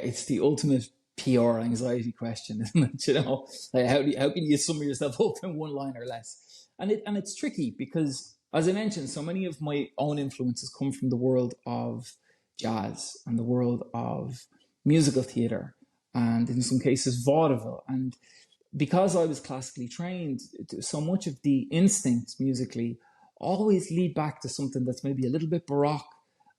It's the ultimate PR anxiety question, isn't it? Like how can you sum yourself up in one line or less? And it's tricky because, as I mentioned, so many of my own influences come from the world of jazz and the world of musical theatre, and in some cases vaudeville. And because I was classically trained, so much of the instincts musically always lead back to something that's maybe a little bit baroque,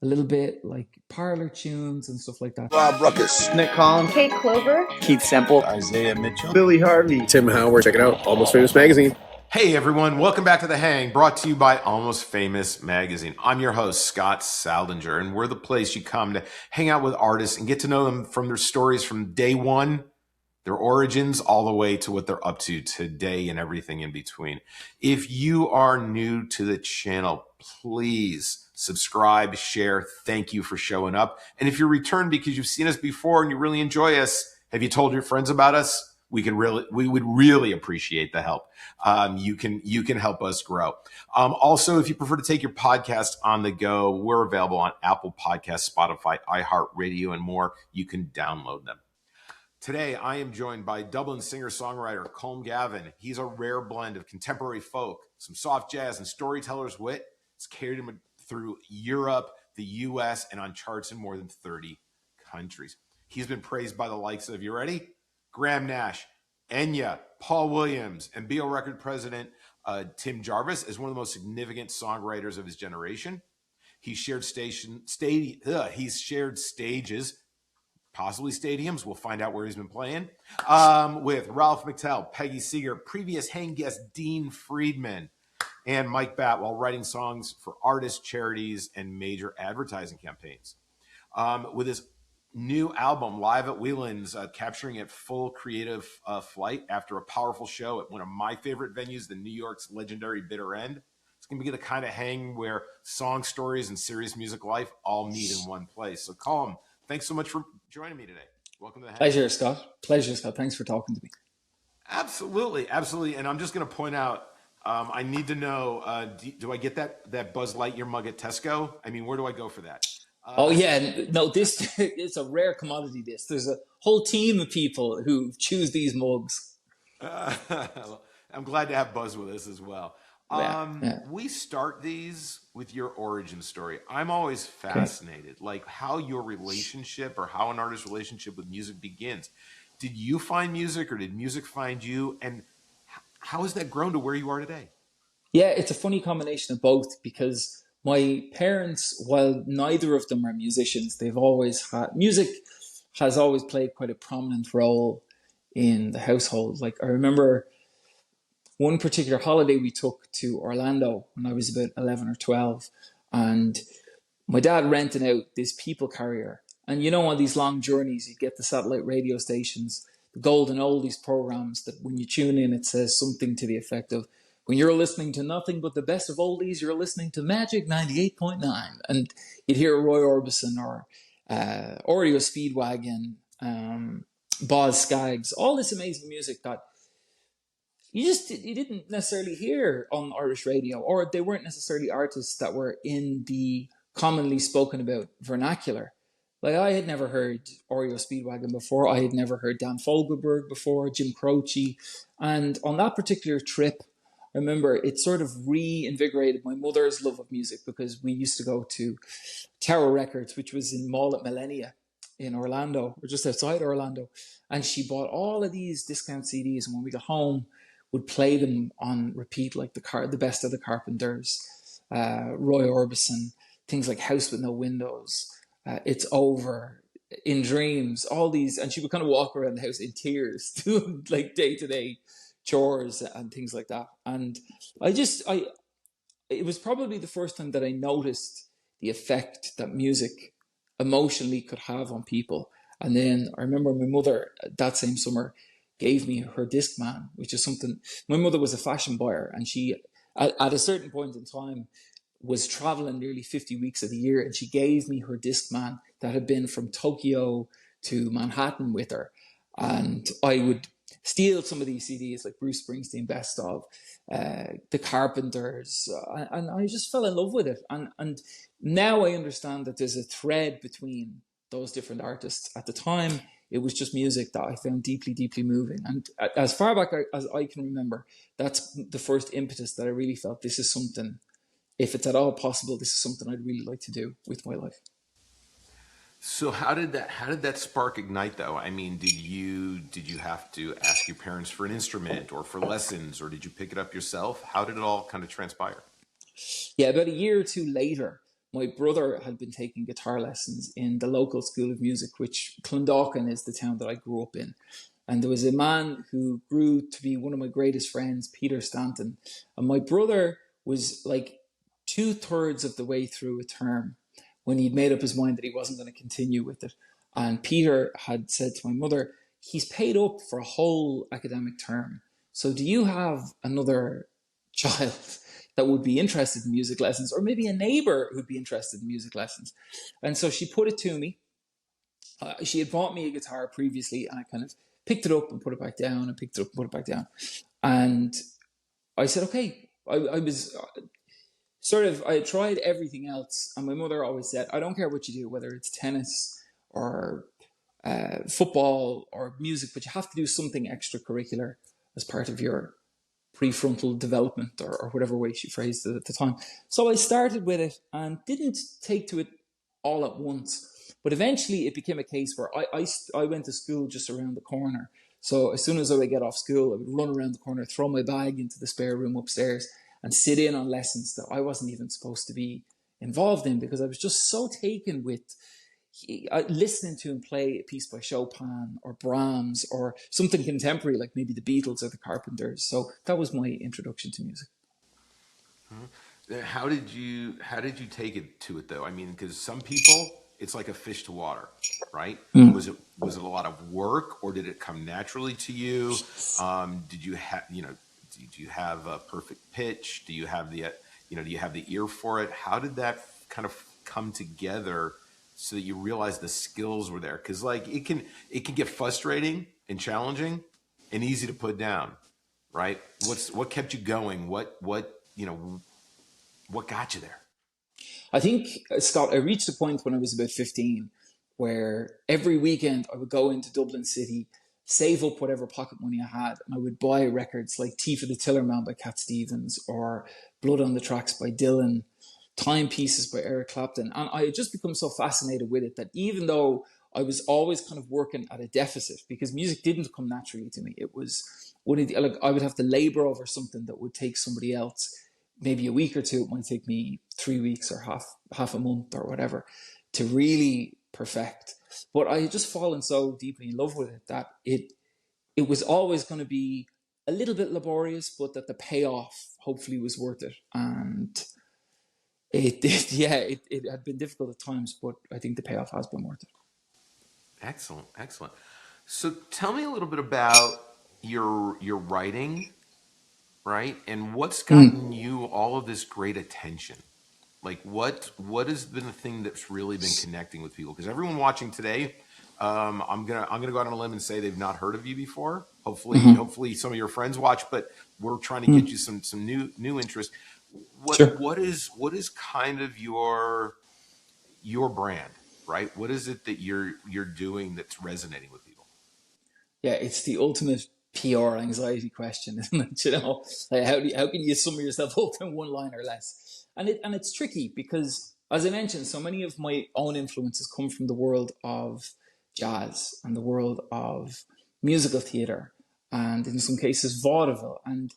a little bit like parlor tunes and stuff like that. Rob Ruckus, Nick Collins, Kate Clover, Keith Semple, Isaiah Mitchell, Billy Harvey, Tim Howard. Check it out, Almost Famous Magazine. Hey everyone, welcome back to The Hang, brought to you by Almost Famous Magazine. I'm your host, Scott Saldinger, and we're the place you come to hang out with artists and get to know them from their stories from day one, their origins, all the way to what they're up to today and everything in between. If you are new to the channel, please subscribe, share. Thank you for showing up. And if you're returned because you've seen us before and you really enjoy us, have you told your friends about us? We would really appreciate the help. You can help us grow. Also, if you prefer to take your podcast on the go, we're available on Apple Podcasts, Spotify, iHeartRadio, and more. You can download them. Today, I am joined by Dublin singer-songwriter Colm Gavin. He's a rare blend of contemporary folk, some soft jazz, and storyteller's wit. It's carried him through Europe, the U.S., and on charts in more than 30 countries. He's been praised by the likes of, you ready? Graham Nash, Enya, Paul Williams, and BO Record president Tim Jarvis as one of the most significant songwriters of his generation. He's shared stages, possibly stadiums. We'll find out where he's been playing. With Ralph McTell, Peggy Seeger, previous Hang guest Dean Friedman, and Mike Batt, while writing songs for artists, charities, and major advertising campaigns. With his new album, Live at Whelan's, capturing at full creative flight after a powerful show at one of my favorite venues, the New York's legendary Bitter End. It's going to be the kind of hang where song stories and serious music life all meet in one place. So, Colm, thanks so much for joining me today. Welcome to the Hang. Pleasure, Scott. Thanks for talking to me. Absolutely. And I'm just going to point out, I need to know, do I get that Buzz Lightyear mug at Tesco? I mean, where do I go for that? This it's a rare commodity. There's a whole team of people who choose these mugs. I'm glad to have Buzz with us as well. We start these with your origin story. I'm always fascinated, like how your relationship or how an artist's relationship with music begins. Did you find music or did music find you? And how has that grown to where you are today? Yeah, it's a funny combination of both because my parents, while neither of them are musicians, they've always had music has always played quite a prominent role in the household. Like I remember one particular holiday we took to Orlando when I was about 11 or 12, and my dad rented out this people carrier. And on these long journeys, you get the satellite radio stations, the golden oldies programs that when you tune in, it says something to the effect of, when you're listening to nothing but the best of oldies, you're listening to Magic 98.9. And you'd hear Roy Orbison or Oreo Speedwagon, Boz Scaggs, all this amazing music that you didn't necessarily hear on Irish radio, or they weren't necessarily artists that were in the commonly spoken about vernacular. Like I had never heard Oreo Speedwagon before. I had never heard Dan Fogelberg before, Jim Croce. And on that particular trip, I remember it sort of reinvigorated my mother's love of music because we used to go to Tower Records, which was in Mall at Millennia in Orlando, or just outside Orlando. And she bought all of these discount CDs. And when we got home, would play them on repeat, like the best of the Carpenters, Roy Orbison, things like House with No Windows, It's Over, In Dreams, all these. And she would kind of walk around the house in tears, doing like day-to-day chores and things like that. And it was probably the first time that I noticed the effect that music emotionally could have on people. And then I remember my mother that same summer gave me her Discman, which is something, my mother was a fashion buyer, and she, at a certain point in time, was traveling nearly 50 weeks of the year, and she gave me her Discman that had been from Tokyo to Manhattan with her. And I would steal some of these CDs, like Bruce Springsteen Best Of, the Carpenters, and I just fell in love with it. And now I understand that there's a thread between those different artists. At the time, it was just music that I found deeply, deeply moving. And as far back as I can remember, that's the first impetus that I really felt this is something, if it's at all possible, this is something I'd really like to do with my life. So how did that spark ignite though? I mean, did you have to ask your parents for an instrument or for lessons, or did you pick it up yourself? How did it all kind of transpire? Yeah, about a year or two later, my brother had been taking guitar lessons in the local school of music, which Clondalkin is the town that I grew up in. And there was a man who grew to be one of my greatest friends, Peter Stanton. And my brother was like 2/3 of the way through a term when he'd made up his mind that he wasn't going to continue with it. And Peter had said to my mother, he's paid up for a whole academic term. So do you have another child that would be interested in music lessons, or maybe a neighbor who'd be interested in music lessons? And so she put it to me. She had bought me a guitar previously, and I kind of picked it up and put it back down, and picked it up and put it back down. And I said, okay. I was I had tried everything else, and my mother always said, I don't care what you do, whether it's tennis or football or music, but you have to do something extracurricular as part of your prefrontal development, or whatever way she phrased it at the time. So I started with it and didn't take to it all at once. But eventually it became a case where I went to school just around the corner. So as soon as I would get off school, I would run around the corner, throw my bag into the spare room upstairs, and sit in on lessons that I wasn't even supposed to be involved in, because I was just so taken with listening to him play a piece by Chopin or Brahms or something contemporary like maybe the Beatles or the Carpenters. So that was my introduction to music. How did you take it to it though? I mean, because some people, it's like a fish to water, right? Was it a lot of work, or did it come naturally to you? Did you have did you have a perfect pitch? Do you have the do you have the ear for it? How did that kind of come together so that you realize the skills were there? Because like it can get frustrating and challenging and easy to put down, right? What kept you going? What got you there? I think, Scott, I reached a point when I was about 15 where every weekend I would go into Dublin City, save up whatever pocket money I had, and I would buy records like Tea for the Tillerman by Cat Stevens or Blood on the Tracks by Dylan, Timepieces by Eric Clapton. And I had just become so fascinated with it that even though I was always kind of working at a deficit, because music didn't come naturally to me, it was like I would have to labor over something that would take somebody else maybe a week or two. It might take me 3 weeks or half a month or whatever to really perfect. But I had just fallen so deeply in love with it that it was always going to be a little bit laborious, but that the payoff hopefully was worth it. And it had been difficult at times, but I think the payoff has been worth it. Excellent. So tell me a little bit about your writing, right? And what's gotten you all of this great attention? Like what has been the thing that's really been connecting with people? Because everyone watching today, I'm gonna go out on a limb and say they've not heard of you before. Hopefully some of your friends watch, but we're trying to get you some new interest. What is kind of your brand, right? What is it that you're doing that's resonating with people? Yeah, it's the ultimate PR anxiety question, isn't it? Like how can you sum yourself up in one line or less? And it's tricky because, as I mentioned, so many of my own influences come from the world of jazz and the world of musical theatre, and in some cases vaudeville. And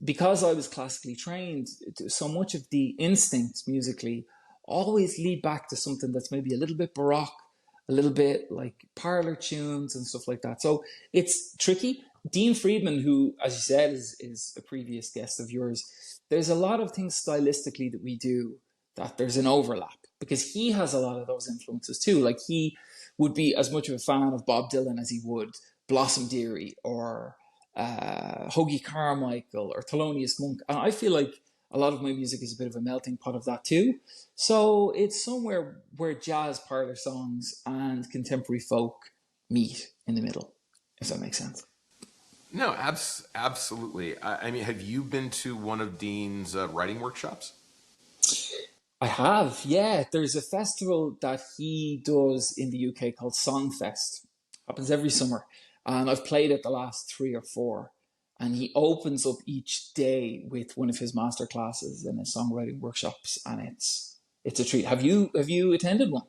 because I was classically trained, so much of the instincts musically always lead back to something that's maybe a little bit baroque, a little bit like parlor tunes and stuff like that. So it's tricky. Dean Friedman, who, as you said, is a previous guest of yours, there's a lot of things stylistically that we do that there's an overlap, because he has a lot of those influences too. Like he would be as much of a fan of Bob Dylan as he would Blossom Dearie or Hoagie Carmichael or Thelonious Monk. And I feel like a lot of my music is a bit of a melting pot of that too. So it's somewhere where jazz parlor songs and contemporary folk meet in the middle, if that makes sense. No, absolutely. I mean, have you been to one of Dean's writing workshops? I have, yeah. There's a festival that he does in the UK called Songfest. Happens every summer, and I've played it the last three or four. And he opens up each day with one of his master classes and his songwriting workshops, and it's a treat. Have you attended one?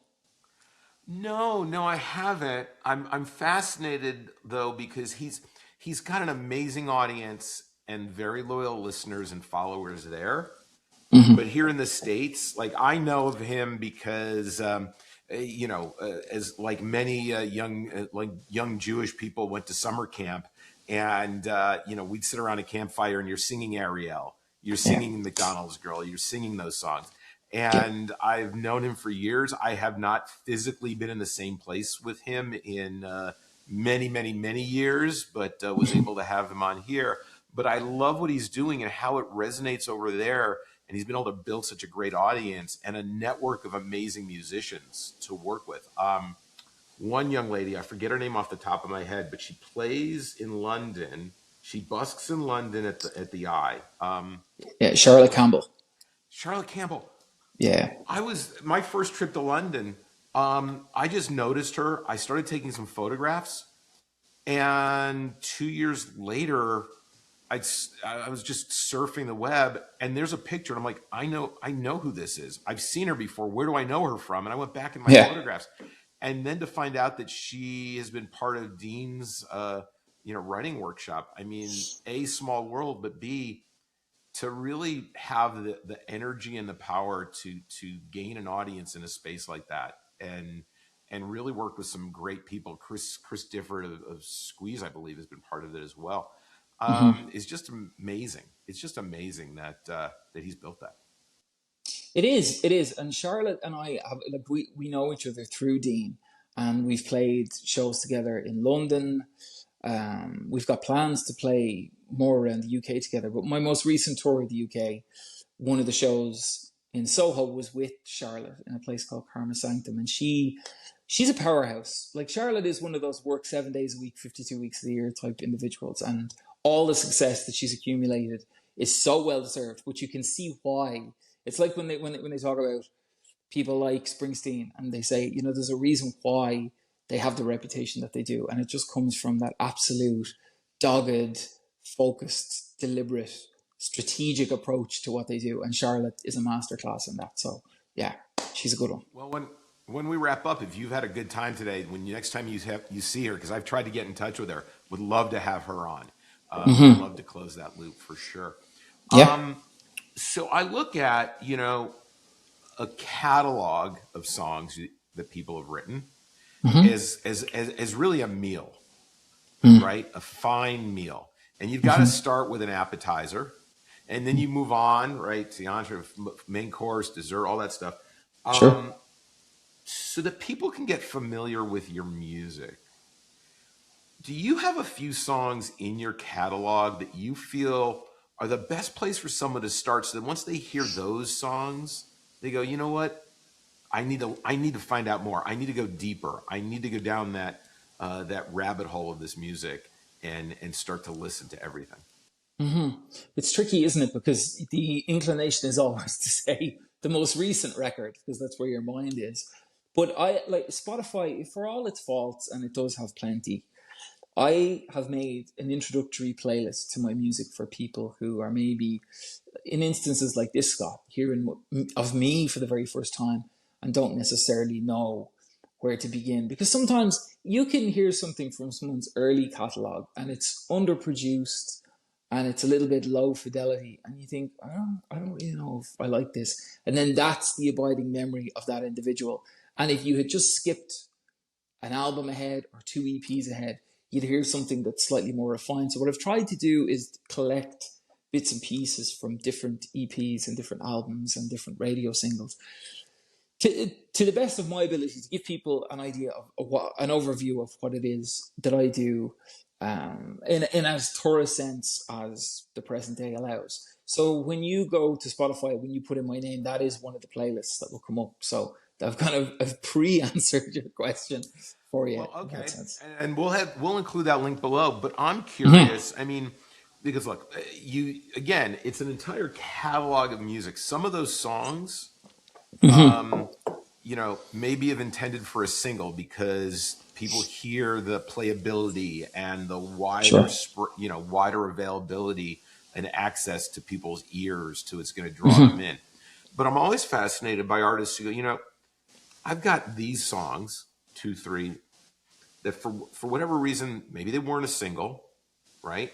No, no, I haven't. I'm fascinated though because he's got an amazing audience and very loyal listeners and followers there. But here in the States, like I know of him because as like many young Jewish people went to summer camp, and we'd sit around a campfire and you're singing Ariel, you're Yeah, singing McDonald's Girl, you're singing those songs. yeah, And I've known him for years. I have not physically been in the same place with him in many, many, many years, but was able to have him on here. But I love what he's doing and how it resonates over there. And he's been able to build such a great audience and a network of amazing musicians to work with. One young lady, I forget her name off the top of my head, but she plays in London. She busks in London at the Eye. yeah. Charlotte Campbell. Charlotte Campbell. Yeah, I was my first trip to London. I just noticed her. I started taking some photographs, and 2 years later, I was just surfing the web, and there's a picture, and I'm like, I know who this is. I've seen her before. Where do I know her from? And I went back in my yeah. photographs, and then to find out that she has been part of Dean's, writing workshop. I mean, A, small world, but B, to really have the energy and the power to gain an audience in a space like that, and really work with some great people. Chris Difford of Squeeze, I believe, has been part of it as well. hmm Is just amazing. It's just amazing that he's built that. It is. And Charlotte and I have like we know each other through Dean, and we've played shows together in London. We've got plans to play more around the UK together. But my most recent tour of the UK, one of the shows in Soho was with Charlotte in a place called Karma Sanctum, and she's a powerhouse. Like Charlotte is one of those work 7 days a week, 52 weeks of the year type individuals, and all the success that she's accumulated is so well deserved. But you can see why. It's like when they talk about people like Springsteen, and they say, there's a reason why they have the reputation that they do, and it just comes from that absolute dogged, focused, deliberate, strategic approach to what they do. And Charlotte is a masterclass in that. So yeah, she's a good one. Well, when we wrap up, if you've had a good time today, next time you see her, because I've tried to get in touch with her, would love to have her on. Would love to close that loop for sure. Yeah. So I look at a catalog of songs that people have written as really a meal, right? A fine meal, and you've got to start with an appetizer, and then you move on, right, to the entree, main course, dessert, all that stuff. Sure. So that people can get familiar with your music. Do you have a few songs in your catalog that you feel are the best place for someone to start, so that once they hear those songs, they go, you know what? I need to find out more. I need to go deeper. I need to go down that rabbit hole of this music and start to listen to everything. It's tricky, isn't it? Because the inclination is always to say the most recent record, because that's where your mind is. But I like Spotify, for all its faults, and it does have plenty. I have made an introductory playlist to my music for people who are maybe in instances like this, Scott, hearing of me for the very first time and don't necessarily know where to begin. Because sometimes you can hear something from someone's early catalog and it's underproduced and it's a little bit low fidelity, and you think, I don't really know if I like this. And then that's the abiding memory of that individual. And if you had just skipped an album ahead or two EPs ahead, you'd hear something that's slightly more refined. So what I've tried to do is collect bits and pieces from different EPs and different albums and different radio singles to the best of my ability, to give people an idea of what, an overview of what it is that I do, in as thorough sense as the present day allows. So when you go to Spotify, when you put in my name, that is one of the playlists that will come up. So I've kind of I've pre-answered your question for you. Well, In okay, that sense. and we'll include that link below. But I'm curious. I mean, because look, it's an entire catalog of music. Some of those songs You know, maybe have intended for a single because people hear the playability and the wider, Sure. wider availability and access to people's ears to it's going to draw them in. But I'm always fascinated by artists who go, you know, I've got these songs, 2, 3, that for whatever reason, maybe they weren't a single, right?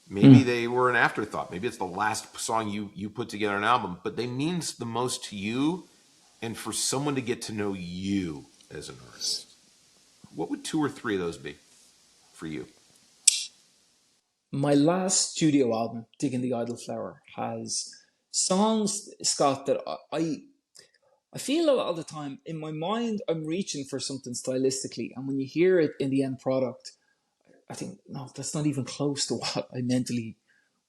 Maybe they were an afterthought. Maybe it's the last song you put together an album, but they means the most to you and for someone to get to know you as an artist. What would 2 or 3 of those be for you? My last studio album, Digging the Idle Flower, has songs, Scott, that I feel a lot of the time in my mind I'm reaching for something stylistically, and when you hear it in the end product, I think no, that's not even close to what I mentally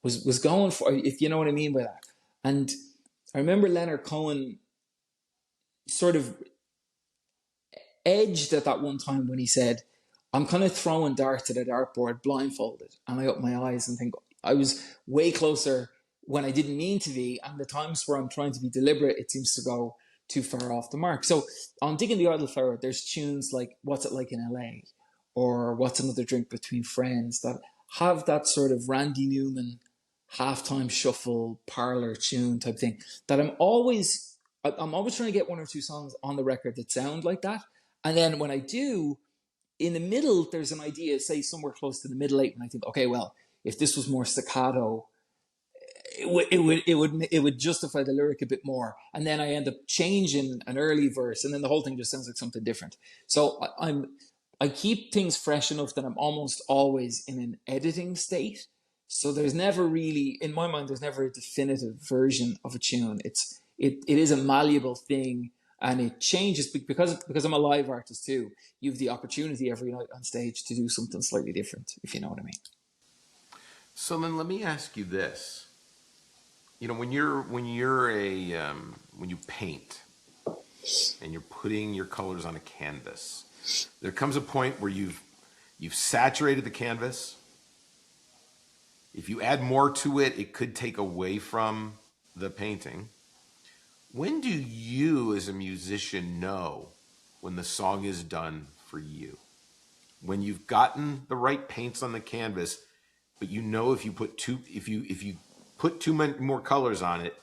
was going for. If you know what I mean by that. And I remember Leonard Cohen sort of edged at that one time when he said, I'm kind of throwing darts at a dartboard blindfolded. And I open my eyes and think I was way closer when I didn't mean to be. And the times where I'm trying to be deliberate, it seems to go too far off the mark. So on Digging the Idle Flower, there's tunes like What's It Like in LA or What's Another Drink Between Friends that have that sort of Randy Newman halftime shuffle parlor tune type thing that I'm always trying to get 1 or 2 songs on the record that sound like that. And then when I do, in the middle, there's an idea, say somewhere close to the middle 8, and I think, okay, well, if this was more staccato, it would justify the lyric a bit more. And then I end up changing an early verse, and then the whole thing just sounds like something different. So I keep things fresh enough that I'm almost always in an editing state. So there's never really, in my mind, there's never a definitive version of a tune. It is a malleable thing. And it changes because I'm a live artist too. You have the opportunity every night on stage to do something slightly different, if you know what I mean. So then let me ask you this. You know, when you paint and you're putting your colors on a canvas, there comes a point where you've saturated the canvas. If you add more to it, it could take away from the painting. When do you, as a musician, know when the song is done for you? When you've gotten the right paints on the canvas, but you know if you put too many more colors on it,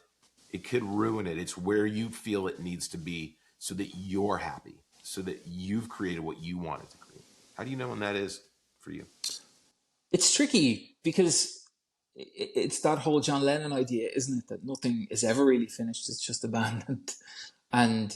it could ruin it. It's where you feel it needs to be so that you're happy, so that you've created what you wanted to create. How do you know when that is for you? It's tricky because it's that whole John Lennon idea, isn't it? That nothing is ever really finished. It's just abandoned. And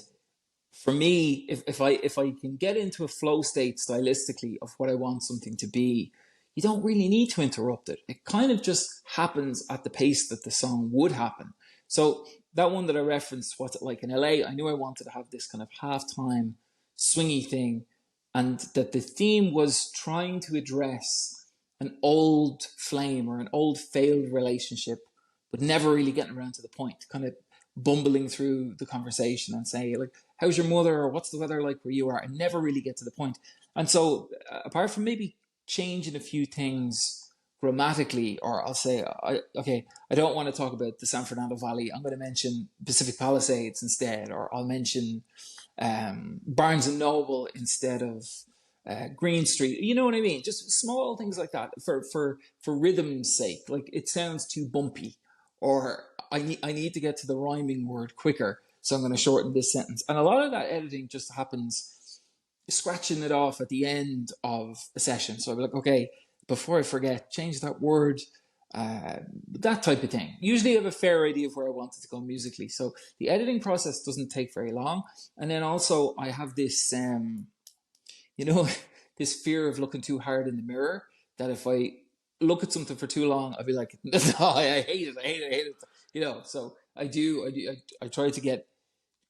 for me, if I can get into a flow state stylistically of what I want something to be, you don't really need to interrupt it. It kind of just happens at the pace that the song would happen. So that one that I referenced, What's It Like in LA, I knew I wanted to have this kind of halftime swingy thing, and that the theme was trying to address an old flame or an old failed relationship, but never really getting around to the point, kind of bumbling through the conversation and say, like, how's your mother, or what's the weather like where you are, and never really get to the point. And so apart from maybe changing a few things grammatically, or I'll say, I don't want to talk about the San Fernando Valley, I'm going to mention Pacific Palisades instead, or I'll mention Barnes and Noble instead of Green Street. You know what I mean? Just small things like that for rhythm's sake. Like, it sounds too bumpy, or I need to get to the rhyming word quicker, so I'm going to shorten this sentence. And a lot of that editing just happens scratching it off at the end of a session. So I'll be like, okay, before I forget, change that word, that type of thing. Usually I have a fair idea of where I want it to go musically. So the editing process doesn't take very long. And then also I have this, this fear of looking too hard in the mirror, that if I look at something for too long, I'll be like, no, I hate it. So I try to get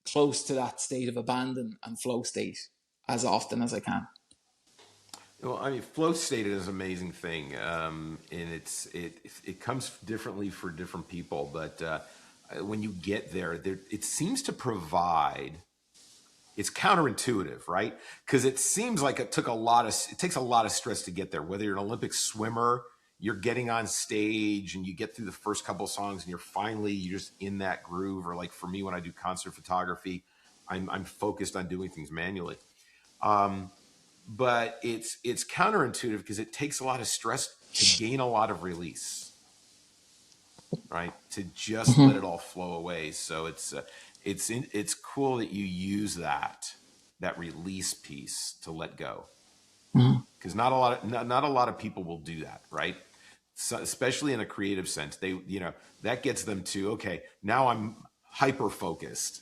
close to that state of abandon and flow state as often as I can. Well, I mean, flow state is an amazing thing, and it comes differently for different people. But when you get there, it seems to provide. It's counterintuitive, right? Because it seems like it takes a lot of stress to get there. Whether you're an Olympic swimmer, you're getting on stage and you get through the first couple of songs and you're just in that groove. Or like for me, when I do concert photography, I'm focused on doing things manually. But it's counterintuitive because it takes a lot of stress to gain a lot of release, right? To just let it all flow away. So it's cool that you use that release piece to let go, because not a lot of people will do that, right? So, especially in a creative sense, they that gets them to, okay, now I'm hyper focused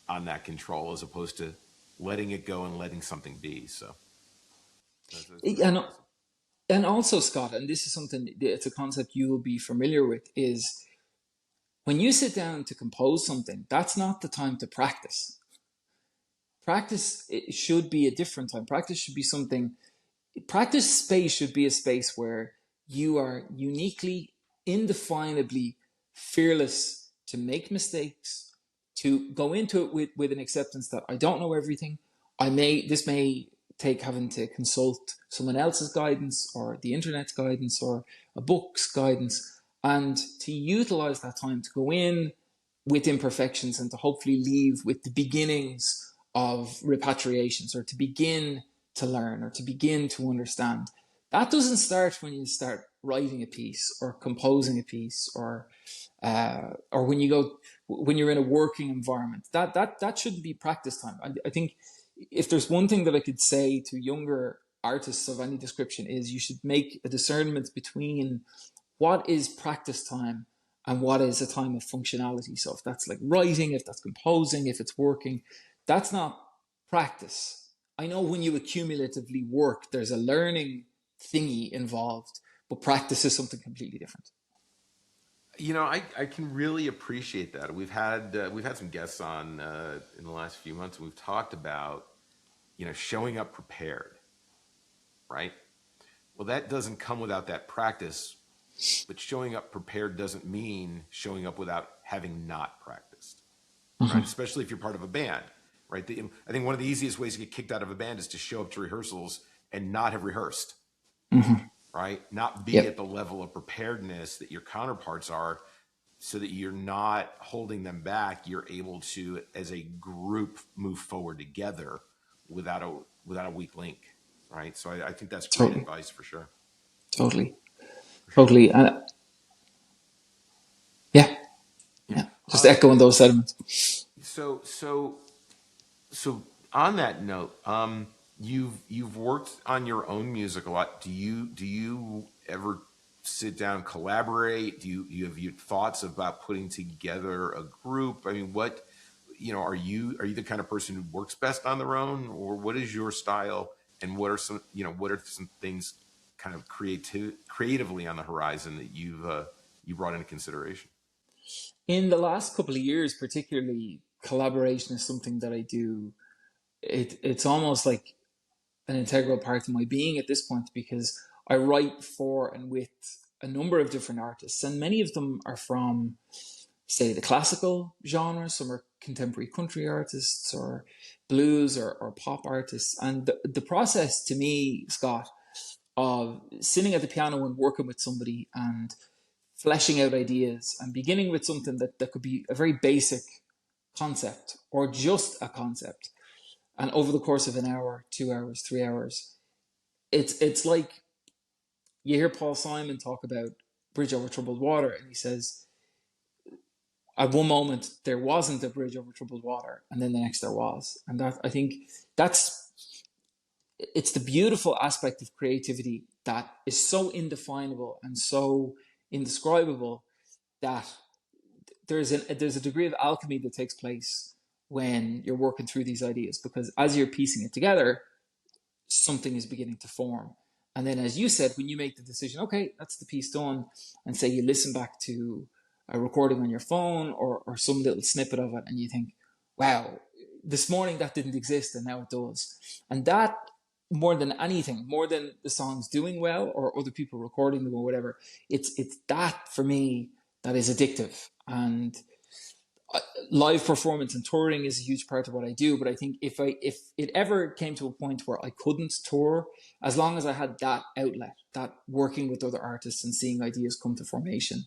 on that control as opposed to letting it go and letting something be. So that's And also, Scott, and this is something, it's a concept you will be familiar with, is when you sit down to compose something, that's not the time to practice. Practice, it should be a different time. Practice should be something, practice space should be a space where you are uniquely, indefinably fearless to make mistakes, to go into it with an acceptance that I don't know everything. This may take having to consult someone else's guidance or the internet's guidance or a book's guidance, and to utilize that time to go in with imperfections and to hopefully leave with the beginnings of repatriations, or to begin to learn or to begin to understand. That doesn't start when you start writing a piece or composing a piece, or when you're in a working environment. That shouldn't be practice time. I think if there's one thing that I could say to younger artists of any description, is you should make a discernment between what is practice time and what is a time of functionality. So if that's like writing, if that's composing, if it's working, that's not practice. I know when you accumulatively work, there's a learning thingy involved, but practice is something completely different. I can really appreciate that. We've had some guests on in the last few months, and we've talked about showing up prepared, right? Well, that doesn't come without that practice, but showing up prepared doesn't mean showing up without having not practiced, right? Especially if you're part of a band, right? I think one of the easiest ways to get kicked out of a band is to show up to rehearsals and not have rehearsed, right? Not be at the level of preparedness that your counterparts are, so that you're not holding them back. You're able to, as a group, move forward together without a weak link, right? So I think that's great advice for sure. Totally. For sure. Yeah. Just echoing those sentiments. So on that note, you've worked on your own music a lot. Do you ever sit down and collaborate? Do you have your thoughts about putting together a group? I mean, what are you the kind of person who works best on their own, or what is your style? And what are some things kind of creatively on the horizon that you brought into consideration? In the last couple of years, particularly, collaboration is something that I do. It's almost like an integral part of my being at this point, because I write for and with a number of different artists, and many of them are from, say, the classical genre. Some are contemporary country artists, or blues, or pop artists. And the process to me, Scott, of sitting at the piano and working with somebody and fleshing out ideas and beginning with something that could be a very basic concept or just a concept, and over the course of an hour, 2 hours, 3 hours, it's like you hear Paul Simon talk about Bridge Over Troubled Water, and he says at one moment there wasn't a bridge over troubled water, and then the next there was. And that, I think, it's the beautiful aspect of creativity that is so indefinable and so indescribable, that there's a degree of alchemy that takes place when you're working through these ideas, because as you're piecing it together, something is beginning to form. And then, as you said, when you make the decision, okay, that's the piece done, and say you listen back to a recording on your phone, or some little snippet of it, and you think, wow, this morning that didn't exist and now it does. And that, more than anything, more than the songs doing well or other people recording them or whatever, it's that for me that is addictive. And live performance and touring is a huge part of what I do. But I think if it ever came to a point where I couldn't tour, as long as I had that outlet, that working with other artists and seeing ideas come to formation,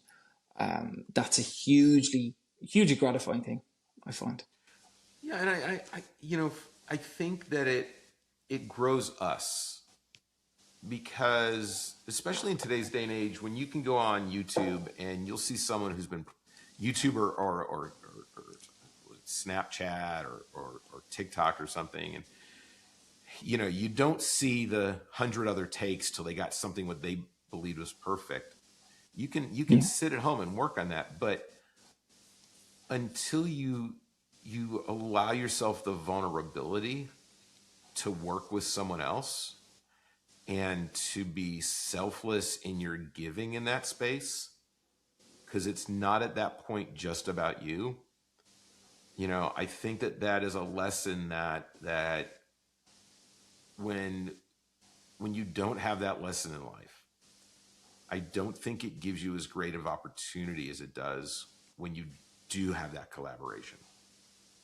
that's a hugely gratifying thing, I find. Yeah, and I think that it grows us, because especially in today's day and age, when you can go on YouTube and you'll see someone who's been YouTuber or Snapchat or TikTok or something, and you don't see the 100 other takes till they got something what they believed was perfect. You can sit at home and work on that, but until you allow yourself the vulnerability to work with someone else and to be selfless in your giving in that space, because it's not at that point just about you. I think that is a lesson that when you don't have that lesson in life, I don't think it gives you as great of opportunity as it does when you do have that collaboration,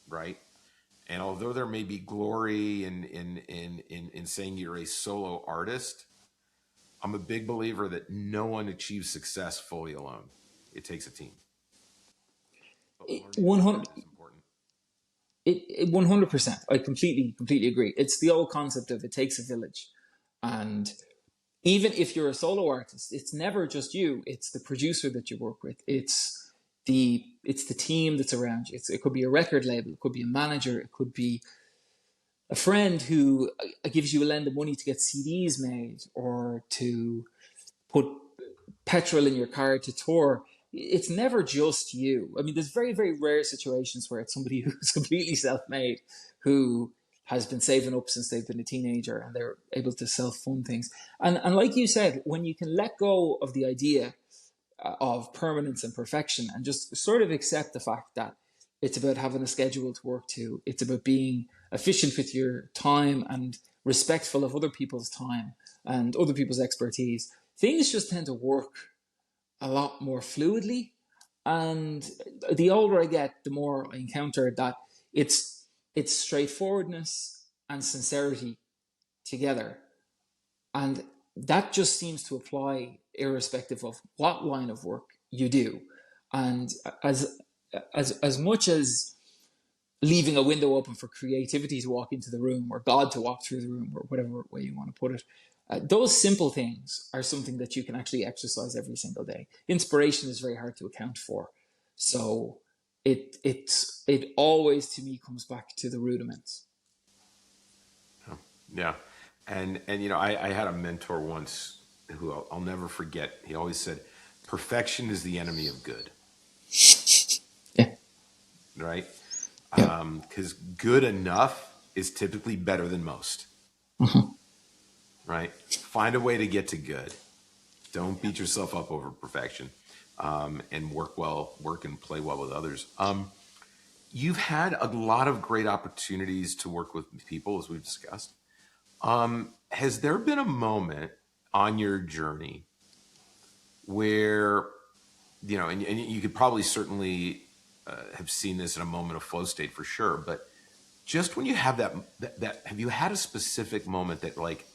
right? And although there may be glory in saying you're a solo artist, I'm a big believer that no one achieves success fully alone. It takes a team. 100. 100%. I completely agree. It's the old concept of it takes a village, and even if you're a solo artist, it's never just you. It's the producer that you work with. It's the team that's around you. It could be a record label. It could be a manager. It could be a friend who gives you a lend of money to get CDs made or to put petrol in your car to tour. It's never just you. I mean, there's very, very rare situations where it's somebody who's completely self-made, who has been saving up since they've been a teenager and they're able to self-fund things. And like you said, when you can let go of the idea of permanence and perfection and just sort of accept the fact that it's about having a schedule to work to, it's about being efficient with your time and respectful of other people's time and other people's expertise, things just tend to work a lot more fluidly. And the older I get, the more I encounter that it's straightforwardness and sincerity together. And that just seems to apply irrespective of what line of work you do. And as much as leaving a window open for creativity to walk into the room, or God to walk through the room, or whatever way you want to put it, those simple things are something that you can actually exercise every single day. Inspiration is very hard to account for. So it always, to me, comes back to the rudiments. Yeah. And I had a mentor once who I'll never forget. He always said, perfection is the enemy of good. Yeah. Right? Yeah. Because good enough is typically better than most. Mm-hmm. Right? Find a way to get to good. Don't beat yourself up over perfection, and work and play well with others. You've had a lot of great opportunities to work with people, as we've discussed. Has there been a moment on your journey where, and you could probably certainly have seen this in a moment of flow state for sure, but just when you have that have you had a specific moment that, like,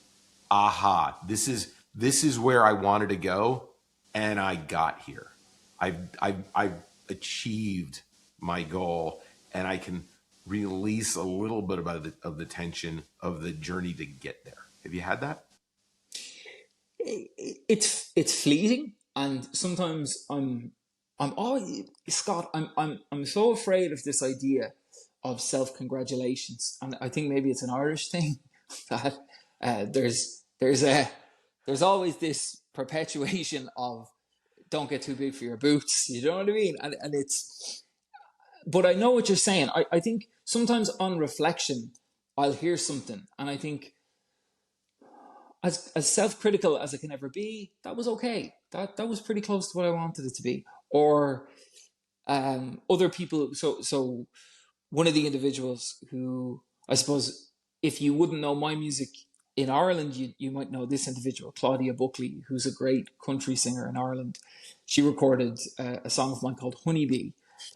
aha, this is where I wanted to go and I got here. I've achieved my goal and I can release a little bit of the tension of the journey to get there. Have you had that? It's fleeting, and sometimes I'm always, Scott, I'm so afraid of this idea of self-congratulations, and I think maybe it's an Irish thing that there's always this perpetuation of don't get too big for your boots. You know what I mean? And it's, but I know what you're saying. I think sometimes on reflection, I'll hear something and I think, as self-critical as it can ever be, that was okay. That was pretty close to what I wanted it to be. Or other people. So one of the individuals who, I suppose, if you wouldn't know my music in Ireland, you might know this individual, Claudia Buckley, who's a great country singer in Ireland. She recorded a song of mine called Honeybee.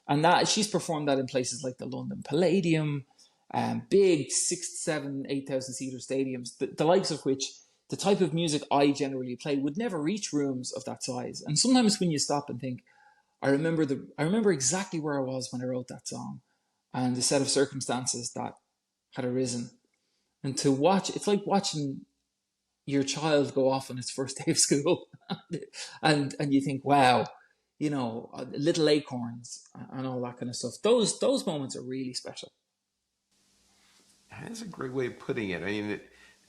And that she's performed that in places like the London Palladium, big 6, 7, 8,000 seater stadiums, the likes of which the type of music I generally play would never reach rooms of that size. And sometimes when you stop and think, I remember exactly where I was when I wrote that song and the set of circumstances that had arisen. And to watch, it's like watching your child go off on its first day of school. and you think, wow, little acorns and all that kind of stuff. Those moments are really special. That's a great way of putting it. I mean,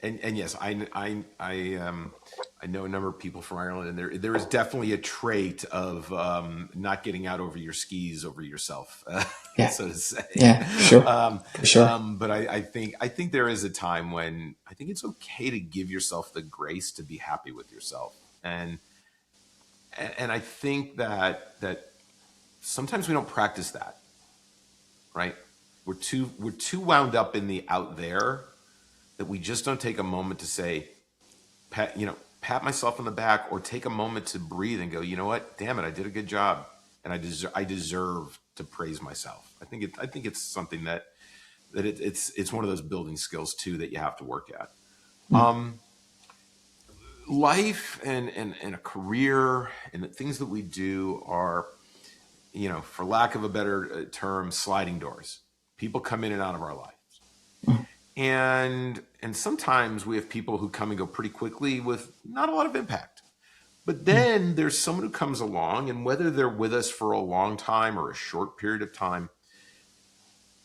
and yes, I know a number of people from Ireland, and there is definitely a trait of not getting out over your skis over yourself, so to say. Yeah, sure, sure. But I think there is a time when I think it's okay to give yourself the grace to be happy with yourself, and I think that sometimes we don't practice that, right? We're too wound up in the out there that we just don't take a moment to say, pat myself on the back, or take a moment to breathe and go, you know what, damn it, I did a good job, and I deserve to praise myself. I think it's something that it's one of those building skills too that you have to work at. Life and a career and the things that we do are, for lack of a better term, sliding doors. People come in and out of our lives. And sometimes we have people who come and go pretty quickly with not a lot of impact. But then there's someone who comes along, and whether they're with us for a long time or a short period of time,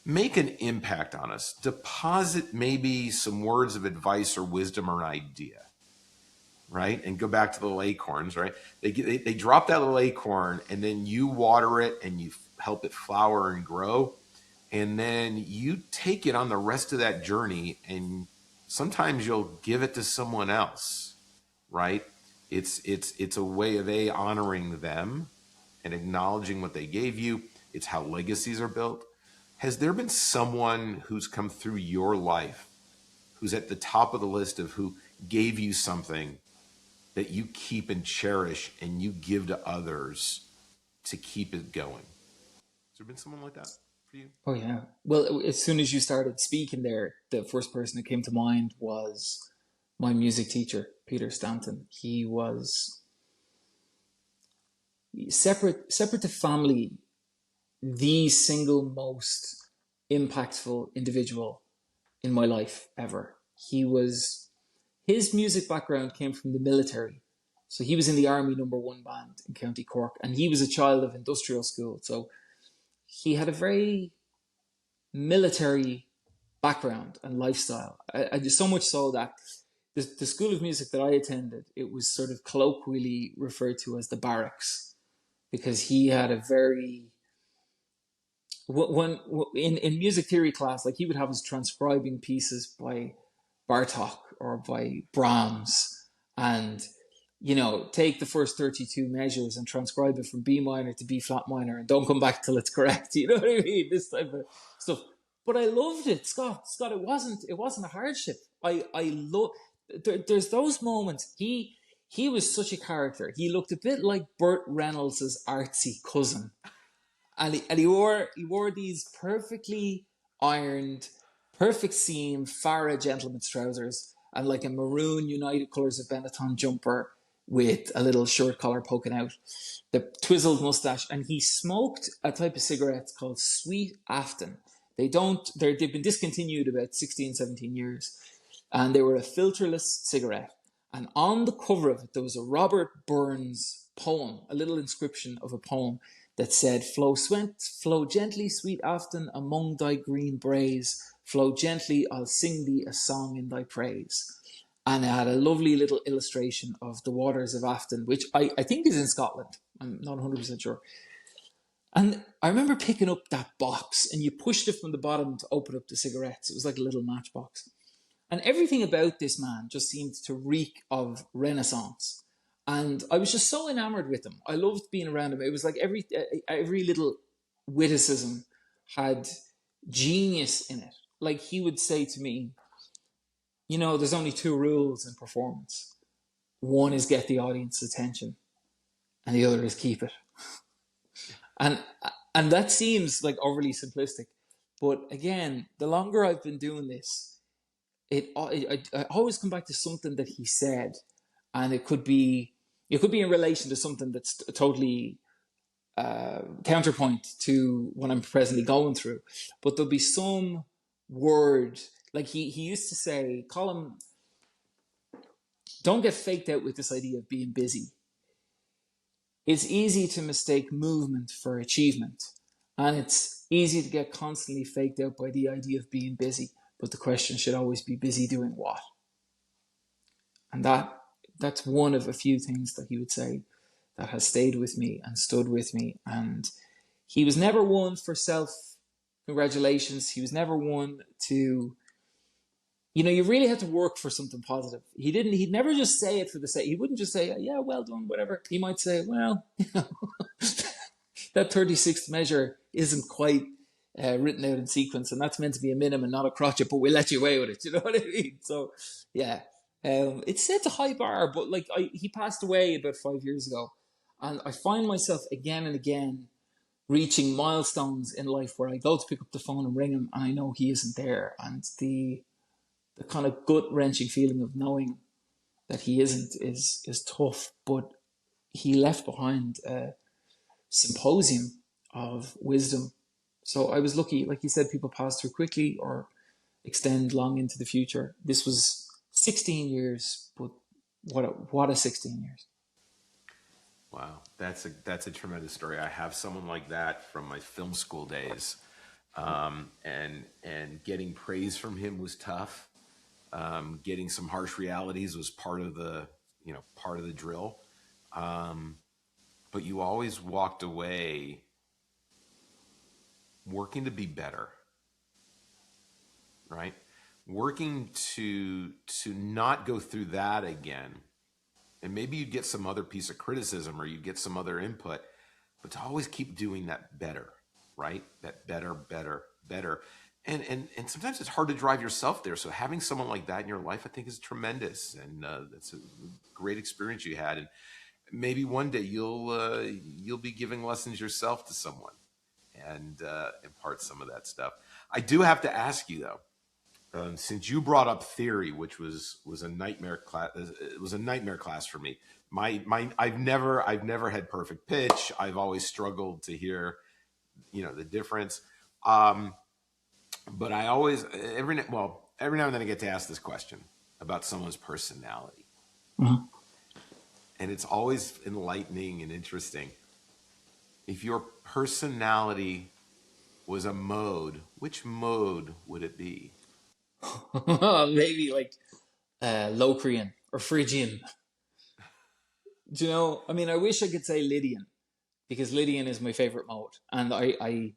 make an impact on us, deposit maybe some words of advice or wisdom or an idea, right? And go back to the little acorns, right? They drop that little acorn, and then you water it and you help it flower and grow. And then you take it on the rest of that journey, and sometimes you'll give it to someone else, right? It's a way of honoring them and acknowledging what they gave you. It's how legacies are built. Has there been someone who's come through your life who's at the top of the list of who gave you something that you keep and cherish and you give to others to keep it going? Has there been someone like that for you? Oh yeah. Well, as soon as you started speaking there, the first person that came to mind was my music teacher, Peter Stanton. He was separate to family, the single most impactful individual in my life ever. His music background came from the military. So he was in the Army number 1 band in County Cork, and he was a child of industrial school. So he had a very military background and lifestyle. I just so much so that the school of music that I attended, it was sort of colloquially referred to as the barracks, because he had a very, in music theory class, like he would have us transcribing pieces by Bartók or by Brahms, and take the first 32 measures and transcribe it from B minor to B flat minor, and don't come back till it's correct. You know what I mean? This type of stuff. But I loved it, Scott. It wasn't a hardship. There's those moments. He was such a character. He looked a bit like Burt Reynolds' artsy cousin, and he wore these perfectly ironed, perfect seam Farah gentleman's trousers and like a maroon United Colours of Benetton jumper with a little shirt collar poking out, the twizzled mustache, and he smoked a type of cigarettes called Sweet Afton. They've been discontinued about 16, 17 years, and they were a filterless cigarette. And on the cover of it, there was a Robert Burns poem, a little inscription of a poem that said, flow gently, sweet Afton, among thy green braes. Flow gently, I'll sing thee a song in thy praise. And it had a lovely little illustration of the waters of Afton, which I think is in Scotland. I'm not 100% sure. And I remember picking up that box, and you pushed it from the bottom to open up the cigarettes. It was like a little matchbox. And everything about this man just seemed to reek of Renaissance. And I was just so enamored with him. I loved being around him. It was like every little witticism had genius in it. Like he would say to me, there's only 2 rules in performance. One is get the audience's attention, and the other is keep it. And And that seems like overly simplistic. But again, the longer I've been doing this, I always come back to something that he said, and it could be in relation to something that's totally counterpoint to what I'm presently going through. But there'll be some word, like he used to say, Colm, don't get faked out with this idea of being busy. It's easy to mistake movement for achievement, and it's easy to get constantly faked out by the idea of being busy. But the question should always be, busy doing what? And that's one of a few things that he would say that has stayed with me and stood with me. And he was never one for self congratulations. He was never one to, you really had to work for something positive. He'd never just say it for the sake. He wouldn't just say, yeah, well done, whatever. He might say, well, that 36th measure isn't quite written out in sequence, and that's meant to be a minimum, not a crotchet, but we'll let you away with it. You know what I mean? So, yeah. It's set a high bar, but he passed away about 5 years ago, and I find myself again and again reaching milestones in life where I go to pick up the phone and ring him, and I know he isn't there, and the kind of gut wrenching feeling of knowing that he isn't is tough. But he left behind a symposium of wisdom. So I was lucky, like you said, people pass through quickly or extend long into the future. This was 16 years, but what a 16 years. Wow, that's a tremendous story. I have someone like that from my film school days, and getting praise from him was tough. Getting some harsh realities was part of the drill. But you always walked away working to be better, right? Working to not go through that again. And maybe you'd get some other piece of criticism or you'd get some other input, but to always keep doing that better, right? That better. And sometimes it's hard to drive yourself there. So having someone like that in your life, I think, is tremendous. And that's a great experience you had. And maybe one day you'll be giving lessons yourself to someone and impart some of that stuff. I do have to ask you though, since you brought up theory, which was a nightmare class, it was a nightmare class for me. I've never had perfect pitch. I've always struggled to hear, the difference. But I always every now and then I get to ask this question about someone's personality, and it's always enlightening and interesting. If your personality was a mode, which mode would it be? Maybe like Locrian or Phrygian. Do you know? I mean, I wish I could say Lydian, because Lydian is my favorite mode. And I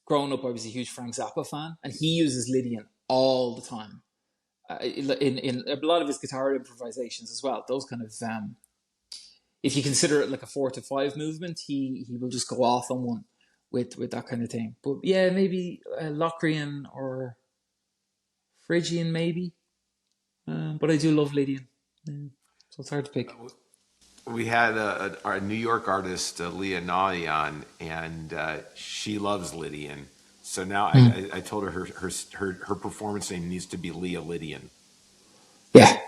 growing up, I was a huge Frank Zappa fan, and he uses Lydian all the time in a lot of his guitar improvisations as well. Those kind of, if you consider it like a 4/5 movement, he will just go off on one with that kind of thing. But yeah, maybe Locrian or Phrygian, maybe. But I do love Lydian, so it's hard to pick. We had our New York artist, Leah Nadi, on, and she loves Lydian. So now I told her her performance name needs to be Leah Lydian. Yeah,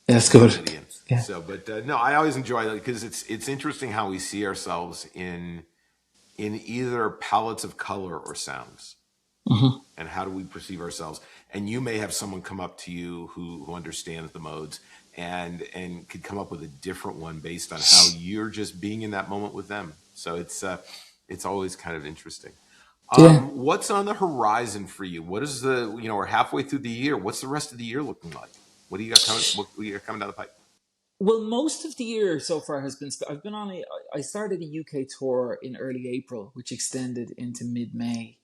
that's good. Lydian. Yeah. So, but no, I always enjoy that because it's interesting how we see ourselves in either palettes of color or sounds, and how do we perceive ourselves. And you may have someone come up to you who understands the modes and could come up with a different one based on how you're just being in that moment with them. So it's always kind of interesting. What's on the horizon for you? What is we're halfway through the year. What's the rest of the year looking like? What do you got coming? What do you got coming down the pipe? Well, most of the year so far has been. I've been on I started a UK tour in early April, which extended into mid-May,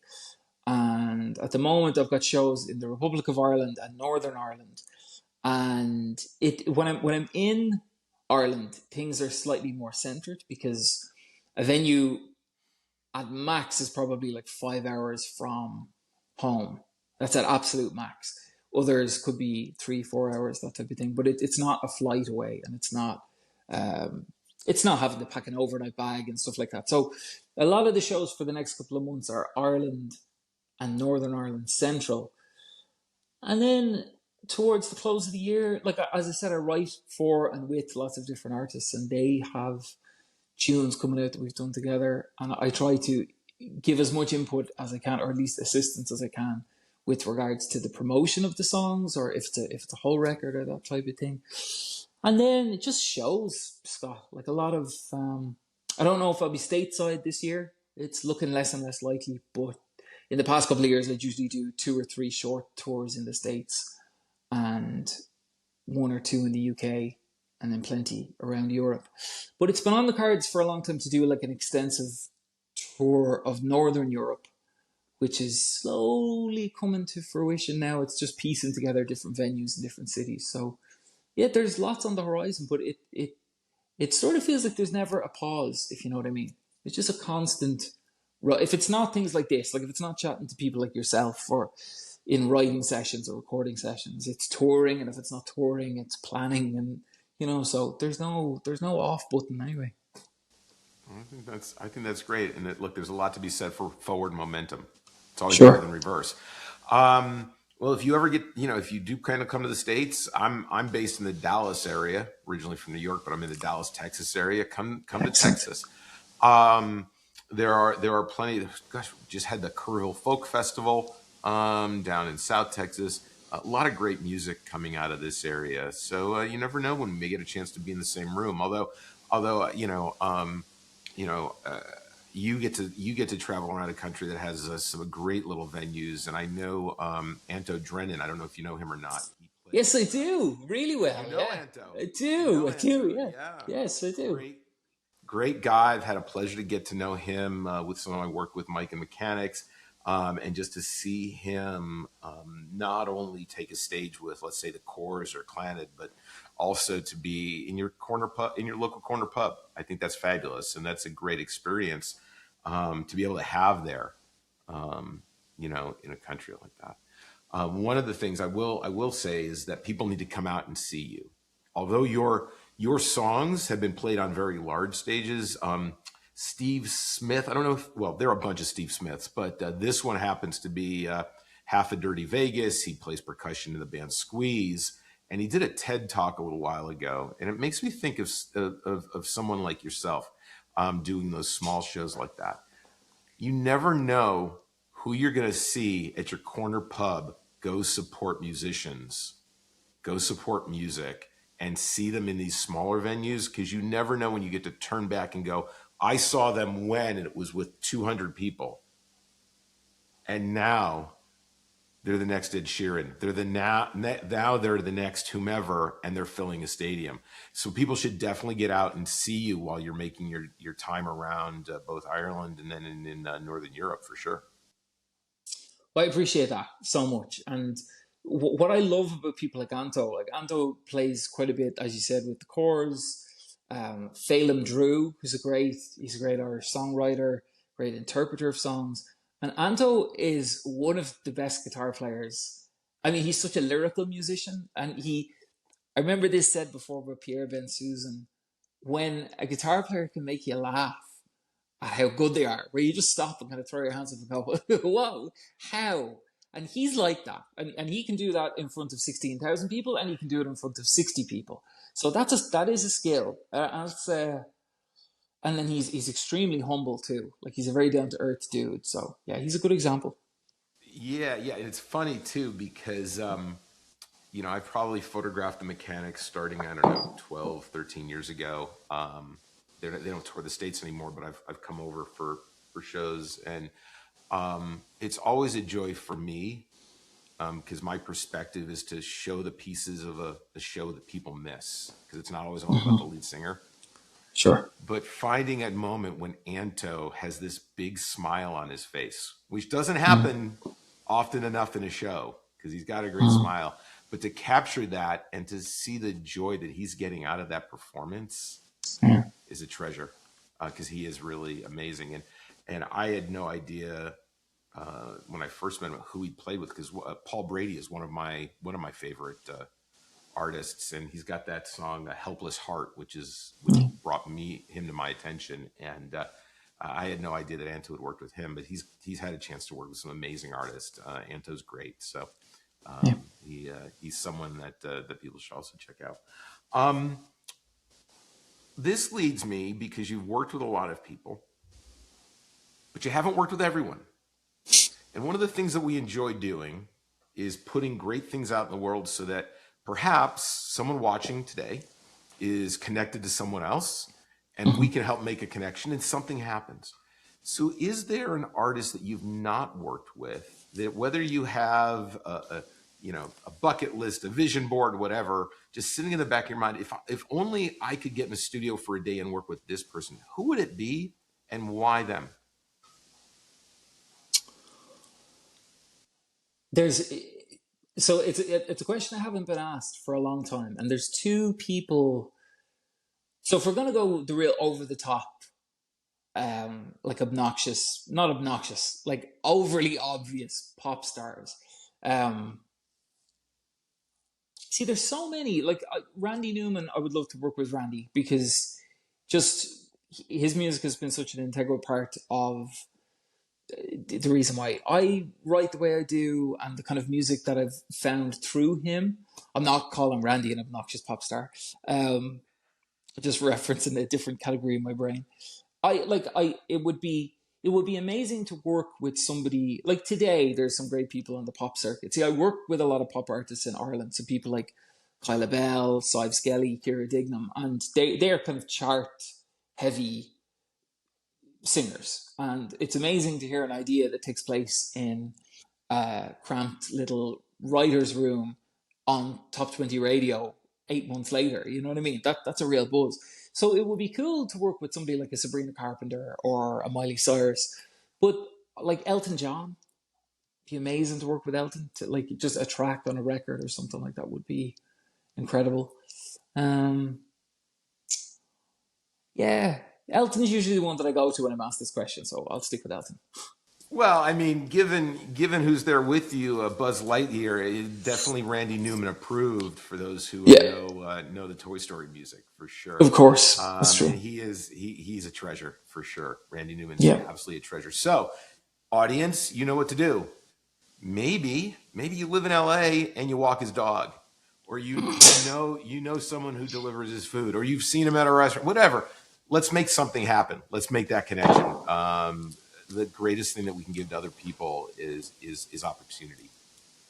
and at the moment I've got shows in the Republic of Ireland and Northern Ireland. And when I'm in Ireland, things are slightly more centered because a venue at max is probably like 5 hours from home. That's at absolute max. Others could be 3-4 hours, that type of thing. But it's not a flight away, and it's not having to pack an overnight bag and stuff like that. So a lot of the shows for the next couple of months are Ireland and Northern Ireland Central. And then towards the close of the year, like as I said, I write for and with lots of different artists, and they have tunes coming out that we've done together. And I try to give as much input as I can, or at least assistance as I can, with regards to the promotion of the songs, or if it's a whole record or that type of thing. And then it just shows, Scott, like a lot of, I don't know if I'll be stateside this year. It's looking less and less likely, but in the past couple of years, I'd usually do 2 or 3 short tours in the States and 1 or 2 in the UK, and then plenty around Europe. But it's been on the cards for a long time to do like an extensive tour of Northern Europe, which is slowly coming to fruition now. It's just piecing together different venues in different cities. So yeah, there's lots on the horizon, but it sort of feels like there's never a pause, if you know what I mean. It's just a constant. If it's not things like this, like if it's not chatting to people like yourself or in writing sessions or recording sessions, it's touring, and if it's not touring, it's planning, and so there's no off button anyway. I think that's great, and look, there's a lot to be said for forward momentum. It's always Sure. better than reverse. Well, if you ever get, if you do kind of come to the States, I'm based in the Dallas area, originally from New York, but I'm in the Dallas, Texas area. Come to Texas. There are plenty. Gosh, we just had the Kerrville Folk Festival down in South Texas. A lot of great music coming out of this area. So you never know when we may get a chance to be in the same room. Although you get to travel around a country that has some great little venues, and I know Anto Drennan. I don't know if you know him or not. Yes, I do. Really well. You know Anto. I do. Yeah. Yes, I do. Great guy. I've had a pleasure to get to know him with some of my work with Mike and Mechanics, and just to see him not only take a stage with, let's say, the Corrs or Clannad, but also to be in your corner pub, in your local corner pub. I think that's fabulous, and that's a great experience to be able to have there, in a country like that. One of the things I will say is that people need to come out and see you. Although your songs have been played on very large stages, Steve Smith, I don't know there are a bunch of Steve Smiths, but this one happens to be half a Dirty Vegas. He plays percussion in the band Squeeze, and he did a TED Talk a little while ago, and it makes me think of someone like yourself doing those small shows like that. You never know who you're going to see at your corner pub. Go support musicians, go support music, and see them in these smaller venues, because you never know when you get to turn back and go, I saw them when it was with 200 people. And now they're the next Ed Sheeran. They're now they're the next whomever, and they're filling a stadium. So people should definitely get out and see you while you're making your time around both Ireland and then in Northern Europe for sure. Well, I appreciate that so much. And what I love about people like Anto plays quite a bit, as you said, with the Corrs. Phelim Drew, he's a great Irish songwriter, great interpreter of songs. And Anto is one of the best guitar players. I mean, he's such a lyrical musician. And I remember this said before by Pierre Ben Susan, when a guitar player can make you laugh at how good they are, where you just stop and kind of throw your hands up and go, whoa, how? And he's like that. And he can do that in front of 16,000 people, and he can do it in front of 60 people. So that is a skill. And then he's extremely humble too. Like, he's a very down-to-earth dude. So yeah, he's a good example. Yeah. And it's funny too, because, I probably photographed the Mechanics starting, I don't know, 12, 13 years ago. They don't tour the States anymore, but I've come over for shows, and it's always a joy for me, because my perspective is to show the pieces of a show that people miss, because it's not always all about the lead singer. Sure. But finding that moment when Anto has this big smile on his face, which doesn't happen often enough in a show, because he's got a great smile, but to capture that and to see the joy that he's getting out of that performance is a treasure, because he is really amazing. And I had no idea when I first met him who he played with, because Paul Brady is one of my favorite artists, and he's got that song "A Helpless Heart," which brought him to my attention. And I had no idea that Anto had worked with him, but he's had a chance to work with some amazing artists. Anto's great, so Yeah. he's someone that people should also check out. This leads me, because you've worked with a lot of people, but you haven't worked with everyone. And one of the things that we enjoy doing is putting great things out in the world so that perhaps someone watching today is connected to someone else, and we can help make a connection and something happens. So is there an artist that you've not worked with, that whether you have a bucket list, a vision board, whatever, just sitting in the back of your mind, if only I could get in the studio for a day and work with this person, who would it be and why them? It's a question I haven't been asked for a long time, and there's two people. So if we're gonna go the real over the top, like not obnoxious, like overly obvious pop stars. See, there's so many. Like Randy Newman, I would love to work with Randy, because just his music has been such an integral part of the reason why I write the way I do, and the kind of music that I've found through him. I'm not calling Randy an obnoxious pop star. Just referencing a different category in my brain. It would be amazing to work with somebody like today. There's some great people on the pop circuit. See, I work with a lot of pop artists in Ireland, so people like Kyla Bell, Sive Skelly, Ciara Dignam, and they're kind of chart heavy singers, and it's amazing to hear an idea that takes place in a cramped little writer's room on top 20 radio 8 months later. You know what I mean? That's a real buzz. So it would be cool to work with somebody like a Sabrina Carpenter or a Miley Cyrus, but like Elton John, it'd be amazing to work with Elton, to like just a track on a record or something like that would be incredible. Yeah, Elton's usually the one that I go to when I'm asked this question, so I'll stick with Elton. Well, I mean, given who's there with you, Buzz Lightyear, definitely Randy Newman approved, for those who know the Toy Story music, for sure. Of course, that's true. And he's a treasure, for sure. Randy Newman's absolutely a treasure. So, audience, you know what to do. Maybe you live in LA and you walk his dog, or you know someone who delivers his food, or you've seen him at a restaurant, whatever. Let's make something happen. Let's make that connection. The greatest thing that we can give to other people is opportunity,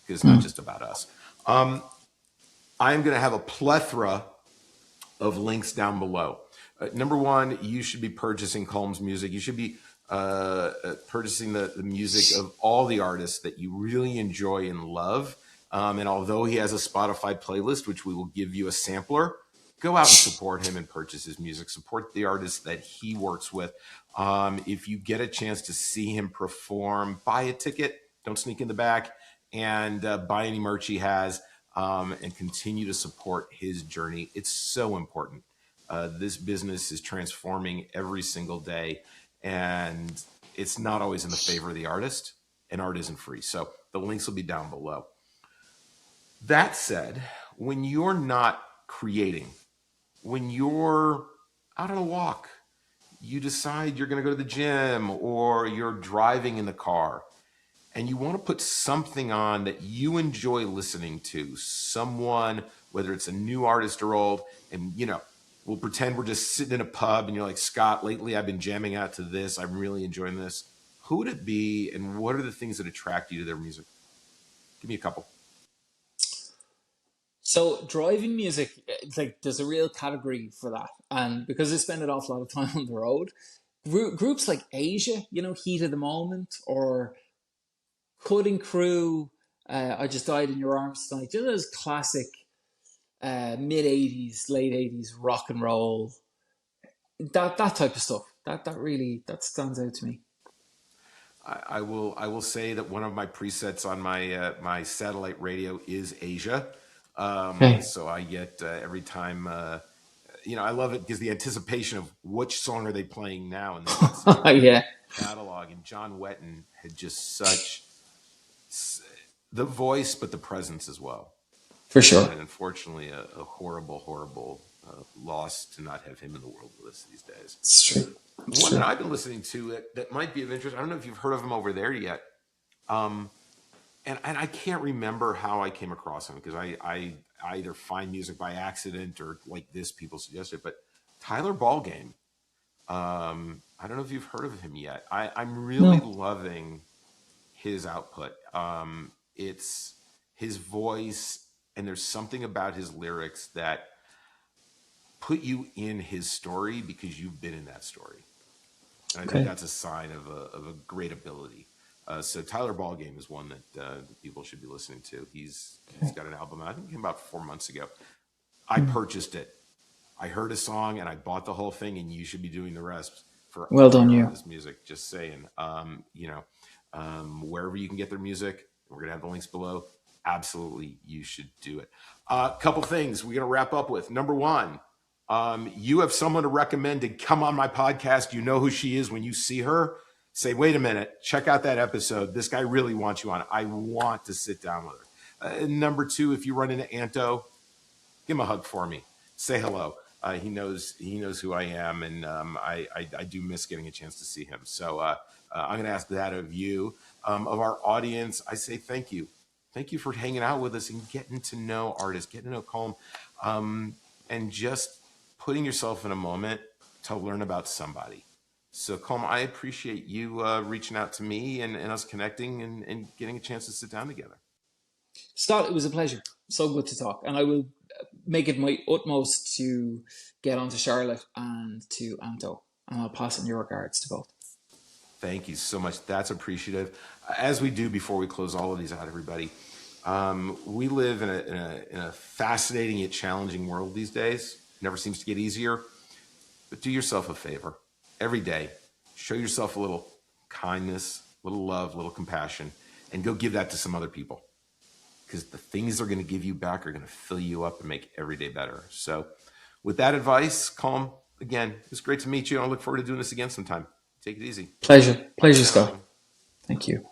because it's not just about us. I'm going to have a plethora of links down below. Number one, you should be purchasing Colm's music. You should be purchasing the music of all the artists that you really enjoy and love. And although he has a Spotify playlist, which we will give you a sampler, go out and support him and purchase his music. Support the artists that he works with. If you get a chance to see him perform, buy a ticket. Don't sneak in the back, and buy any merch he has, and continue to support his journey. It's so important. This business is transforming every single day, and it's not always in the favor of the artist, and art isn't free. So the links will be down below. That said, when you're not creating, when you're out on a walk, you decide you're going to go to the gym, or you're driving in the car, and you want to put something on that you enjoy listening to, someone, whether it's a new artist or old, and we'll pretend we're just sitting in a pub and you're like, Scott, lately I've been jamming out to this. I'm really enjoying this. Who would it be, and what are the things that attract you to their music? Give me a couple. So driving music, it's like there's a real category for that, and because I spend an awful lot of time on the road, groups like Asia, Heat of the Moment, or Cutting Crew, I Just Died in Your Arms Tonight, those classic mid 80s, late 80s rock and roll, that type of stuff. That stands out to me. I will say that one of my presets on my satellite radio is Asia. So I get every time, I love it because the anticipation of which song are they playing now, and then catalog. And John Wetton had just such the voice, but the presence as well. For sure. And unfortunately, a horrible lost to not have him in the world with us these days. It's true. One that I've been listening to that might be of interest. I don't know if you've heard of him over there yet. And I can't remember how I came across him, because I either find music by accident or like this, people suggest it. But Tyler Ballgame, I don't know if you've heard of him yet. I'm really loving his output. It's his voice, and there's something about his lyrics that put you in his story because you've been in that story. And I think that's a sign of a great ability. So Tyler Ballgame is one that people should be listening to. He's got an album out, I think it came about 4 months ago. I purchased it. I heard a song and I bought the whole thing, and you should be doing the rest for well done, you. This music. Just saying, wherever you can get their music, we're going to have the links below. Absolutely, you should do it. A couple things we're going to wrap up with. Number one, you have someone to recommend to come on my podcast. You know who she is when you see her. Say, wait a minute, check out that episode. This guy really wants you on. I want to sit down with her. Number two, if you run into Anto, give him a hug for me. Say hello. He knows who I am, and I do miss getting a chance to see him. So I'm going to ask that of you. Of our audience, I say thank you. Thank you for hanging out with us and getting to know artists, getting to know Colm, and just putting yourself in a moment to learn about somebody. So, Colm, I appreciate you reaching out to me and us connecting and getting a chance to sit down together. Scott, it was a pleasure. So good to talk. And I will make it my utmost to get on to Charlotte and to Anto. And I'll pass on your regards to both. Thank you so much. That's appreciative. As we do before we close all of these out, everybody, we live in a fascinating yet challenging world these days. Never seems to get easier. But do yourself a favor. Every day, show yourself a little kindness, a little love, a little compassion, and go give that to some other people. Because the things they're going to give you back are going to fill you up and make every day better. So with that advice, Colm, again, it's great to meet you. I look forward to doing this again sometime. Take it easy. Pleasure, Scott. Thank you.